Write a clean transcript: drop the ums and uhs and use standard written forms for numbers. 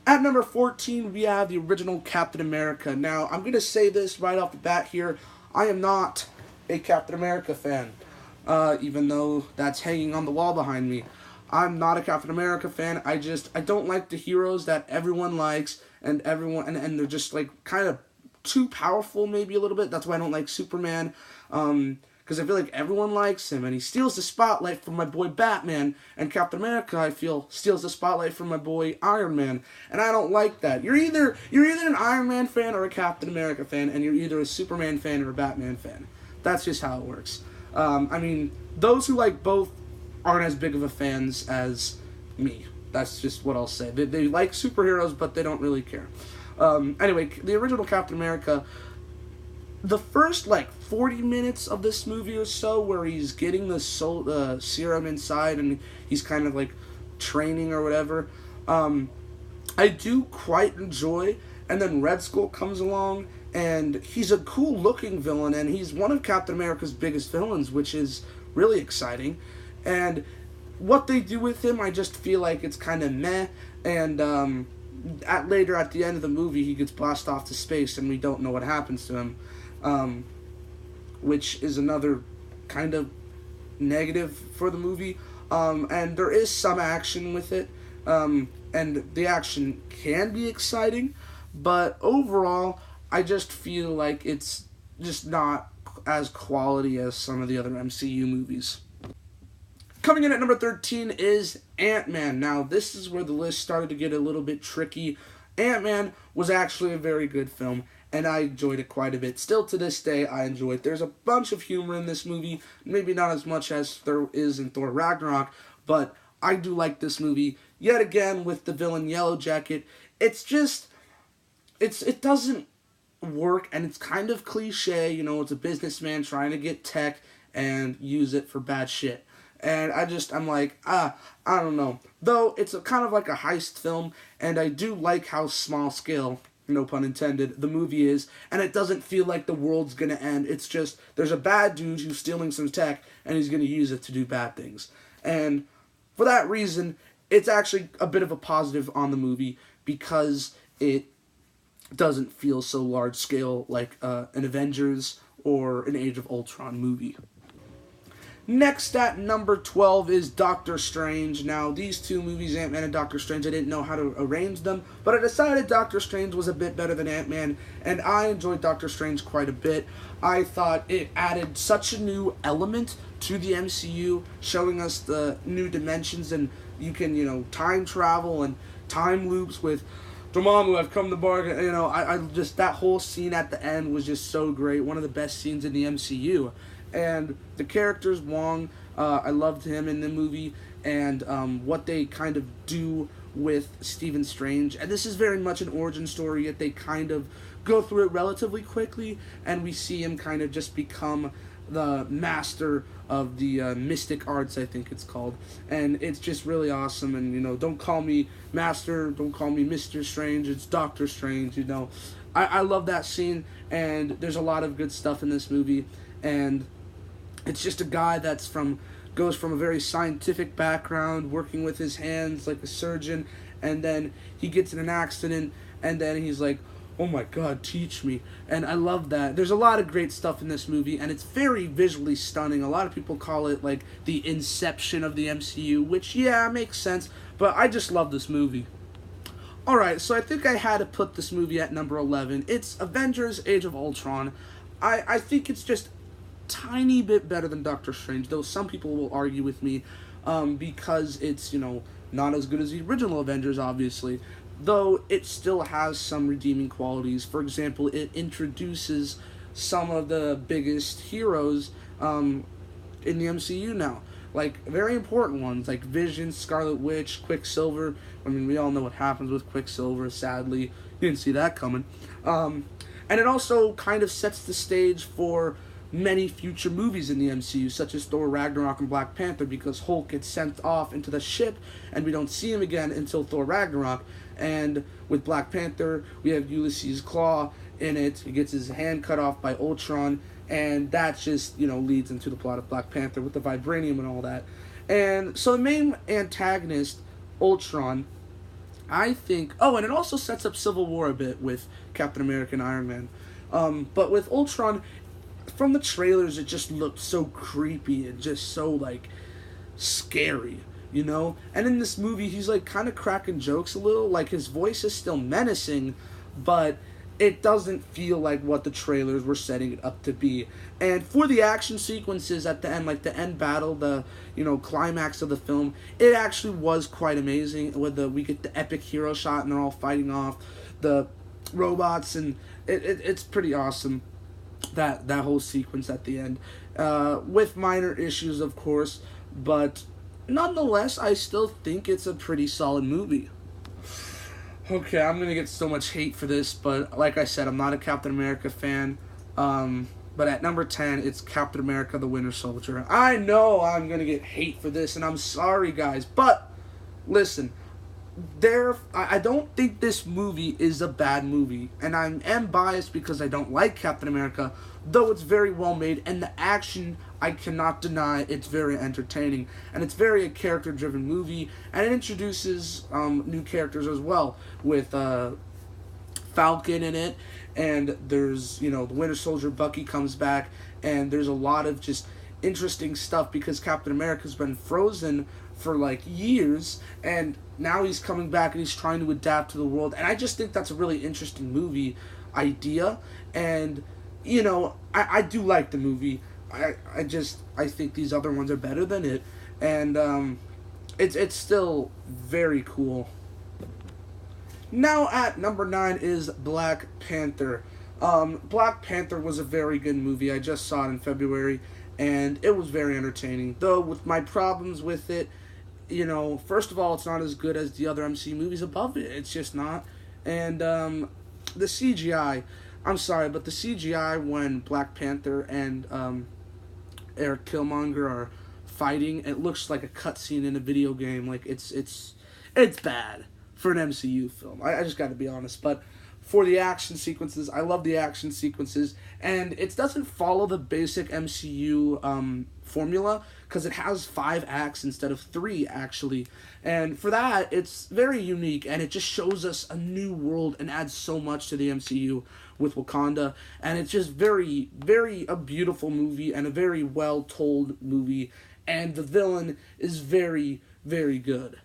At number 14, we have the original Captain America. Now, I'm going to say this right off the bat here. I am not a Captain America fan, even though that's hanging on the wall behind me. I'm not a Captain America fan. I don't like the heroes that everyone likes, and they're just like kind of too powerful, maybe a little bit. That's why I don't like Superman. Because I feel like everyone likes him, and he steals the spotlight from my boy Batman, and Captain America, I feel, steals the spotlight from my boy Iron Man, and I don't like that. You're either an Iron Man fan or a Captain America fan, and you're either a Superman fan or a Batman fan. That's just how it works. I mean, those who like both aren't as big of a fans as me. That's just what I'll say. They like superheroes, but they don't really care. Anyway, the original Captain America, the first, 40 minutes of this movie or so, where he's getting the serum inside and he's kind of, training or whatever, I do quite enjoy. And then Red Skull comes along, and he's a cool-looking villain, and he's one of Captain America's biggest villains, which is really exciting. And what they do with him, I just feel like it's kind of meh, and later at the end of the movie, he gets blasted off to space, and we don't know what happens to him. Which is another kind of negative for the movie. And there is some action with it, and the action can be exciting, but overall, I just feel like it's just not as quality as some of the other MCU movies. Coming in at number 13 is Ant-Man. Now, this is where the list started to get a little bit tricky. Ant-Man was actually a very good film, and I enjoyed it quite a bit. Still to this day, I enjoy it. There's a bunch of humor in this movie, maybe not as much as there is in Thor Ragnarok, but I do like this movie. Yet again, with the villain Yellow Jacket, it doesn't work, and it's kind of cliche. It's a businessman trying to get tech and use it for bad shit. And I'm like, I don't know. Though, it's kind of like a heist film, and I do like how small scale, no pun intended, the movie is, and it doesn't feel like the world's gonna end. It's just, there's a bad dude who's stealing some tech, and he's gonna use it to do bad things. And for that reason, it's actually a bit of a positive on the movie, because it doesn't feel so large scale like an Avengers or an Age of Ultron movie. Next at number 12 is Doctor Strange. Now, these two movies, Ant-Man and Doctor Strange, I didn't know how to arrange them, but I decided Doctor Strange was a bit better than Ant-Man, and I enjoyed Doctor Strange quite a bit. I thought it added such a new element to the MCU, showing us the new dimensions, and you can, time travel and time loops with Dormammu, I've come to bargain. I just, that whole scene at the end was just so great. One of the best scenes in the MCU. And the characters, Wong, I loved him in the movie, and what they kind of do with Stephen Strange. And this is very much an origin story, yet they kind of go through it relatively quickly, and we see him kind of just become the master of the mystic arts, I think it's called. And it's just really awesome, and, don't call me Master, don't call me Mr. Strange, it's Doctor Strange, I love that scene, and there's a lot of good stuff in this movie, and it's just a guy goes from a very scientific background, working with his hands like a surgeon, and then he gets in an accident, and then he's like, oh my god, teach me. And I love that. There's a lot of great stuff in this movie, and it's very visually stunning. A lot of people call it like the Inception of the MCU, which, yeah, makes sense, but I just love this movie. Alright, so I think I had to put this movie at number 11. It's Avengers Age of Ultron. I think it's just tiny bit better than Doctor Strange, though some people will argue with me because it's, not as good as the original Avengers, obviously, though it still has some redeeming qualities. For example, it introduces some of the biggest heroes in the MCU now, very important ones, like Vision, Scarlet Witch, Quicksilver. I mean, we all know what happens with Quicksilver, sadly. You didn't see that coming. And it also kind of sets the stage for many future movies in the MCU, such as Thor Ragnarok and Black Panther, because Hulk gets sent off into the ship, and we don't see him again until Thor Ragnarok. And with Black Panther, we have Ulysses Claw in it. He gets his hand cut off by Ultron, and that just, leads into the plot of Black Panther with the vibranium and all that. And so the main antagonist, Ultron, I think. Oh, and it also sets up Civil War a bit with Captain America and Iron Man. But with Ultron, from the trailers, it just looked so creepy and just so like scary, you know. And in this movie, he's like kind of cracking jokes a little. Like his voice is still menacing, but it doesn't feel like what the trailers were setting it up to be. And for the action sequences at the end, like the end battle, the climax of the film, it actually was quite amazing. We get the epic hero shot and they're all fighting off the robots, and it's pretty awesome. That whole sequence at the end, with minor issues of course, but nonetheless, I still think it's a pretty solid movie. Okay, I'm gonna get so much hate for this, but like I said, I'm not a Captain America fan. But at number 10, it's Captain America: The Winter Soldier. I know I'm gonna get hate for this, and I'm sorry, guys, but listen, I don't think this movie is a bad movie, and I am biased because I don't like Captain America, though it's very well made, and the action, I cannot deny, it's very entertaining, and it's very a character-driven movie, and it introduces new characters as well, with Falcon in it, and there's, the Winter Soldier, Bucky comes back, and there's a lot of just interesting stuff because Captain America's been frozen for like years, and now he's coming back and he's trying to adapt to the world, and I just think that's a really interesting movie idea, and I do like the movie. I think these other ones are better than it, and it's still very cool. Now at number 9 is Black Panther. Black Panther was a very good movie. I just saw it in February, and it was very entertaining. Though with my problems with it, first of all, it's not as good as the other MCU movies above it. It's just not. And the CGI, I'm sorry, but the CGI when Black Panther and Eric Killmonger are fighting, it looks like a cutscene in a video game. Like it's bad for an MCU film. I just got to be honest, but for the action sequences, I love the action sequences, and it doesn't follow the basic MCU formula, because it has 5 acts instead of 3, actually, and for that, it's very unique, and it just shows us a new world and adds so much to the MCU with Wakanda, and it's just very, very a beautiful movie, and a very well-told movie, and the villain is very, very good.